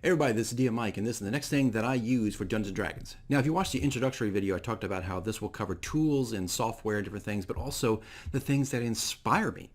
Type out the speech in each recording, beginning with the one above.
Hey everybody, this is DM Mike, and this is the next thing that I use for Dungeons & Dragons. Now, if you watched the introductory video, I talked about how this will cover tools and software and different things, but also the things that inspire me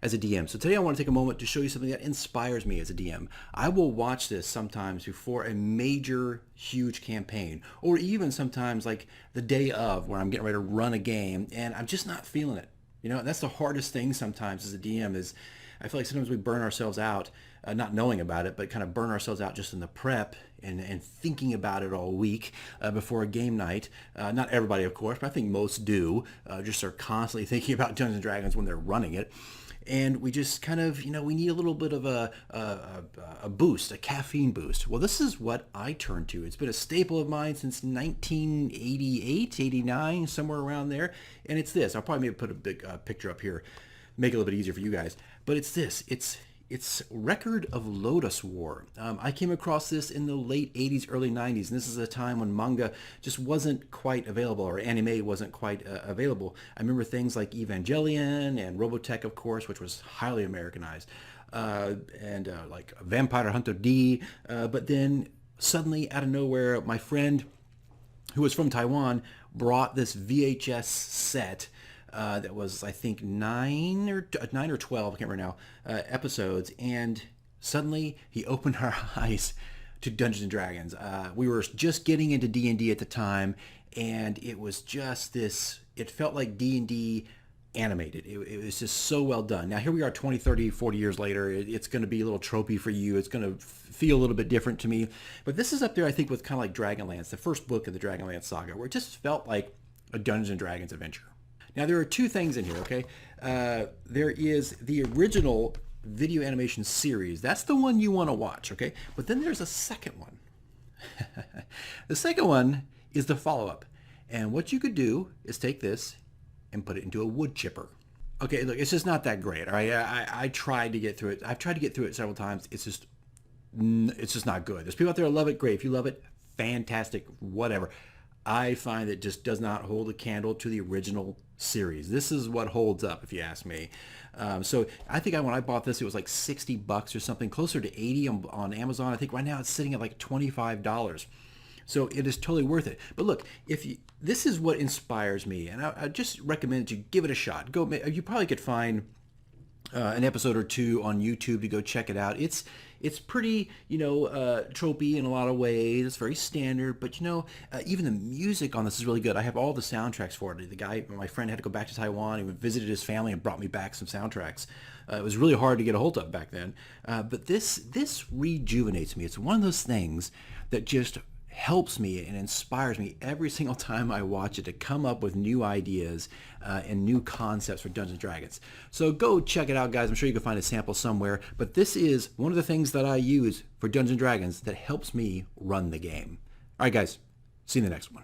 as a DM. So today I want to take a moment to show you something that inspires me as a DM. I will watch this sometimes before a major, huge campaign, or even sometimes like the day of when I'm getting ready to run a game, and I'm just not feeling it. You know, that's the hardest thing sometimes as a DM is I feel like sometimes we burn ourselves out, not knowing about it, but kind of burn ourselves out just in the prep and thinking about it all week before a game night. Not everybody, of course, but I think most do. Just are constantly thinking about Dungeons & Dragons when they're running it. And we just kind of, you know, we need a little bit of a boost, a caffeine boost. Well, this is what I turn to. It's been a staple of mine since 1988, 89, somewhere around there. And it's this. I'll probably maybe put a big picture up here, make it a little bit easier for you guys. But it's this. It's Record of Lotus War. I came across this in the late 80s, early 90s, and this is a time when manga just wasn't quite available, or anime wasn't quite available. I remember things like Evangelion and Robotech, of course, which was highly Americanized, and like Vampire Hunter D. But then suddenly, out of nowhere, my friend, who was from Taiwan, brought this VHS set that was, I think, 9 or 12, I can't remember now, episodes, and suddenly he opened our eyes to Dungeons & Dragons. We were just getting into D&D at the time, and it was just this, it felt like D&D animated. It was just so well done. Now, here we are 20, 30, 40 years later. It's going to be a little tropey for you. It's going to feel a little bit different to me. But this is up there, I think, with kind of like Dragonlance, the first book of the Dragonlance saga, where it just felt like a Dungeons & Dragons adventure. Now, there are two things in here, okay? There is the original video animation series. That's the one you want to watch, okay? But then there's a second one. The second one is the follow-up. And what you could do is take this and put it into a wood chipper. Okay, look, it's just not that great, all right? I tried to get through it. I've tried to get through it several times. It's just not good. There's people out there who love it. Great. If you love it, fantastic, whatever. I find it just does not hold a candle to the original series. This is what holds up, if you ask me. So I think when I bought this, it was like $60 or something, closer to 80 on Amazon. I think right now it's sitting at like $25. So it is totally worth it. But look, this is what inspires me, and I just recommend that you give it a shot. You probably could find an episode or two on YouTube to go check it out. It's pretty, tropey in a lot of ways. It's very standard, but even the music on this is really good. I have all the soundtracks for it. My friend had to go back to Taiwan. He visited his family and brought me back some soundtracks. It was really hard to get a hold of back then. But this rejuvenates me. It's one of those things that just helps me and inspires me every single time I watch it to come up with new ideas and new concepts for Dungeons & Dragons. So go check it out, guys. I'm sure you can find a sample somewhere. But this is one of the things that I use for Dungeons & Dragons that helps me run the game. All right, guys. See you in the next one.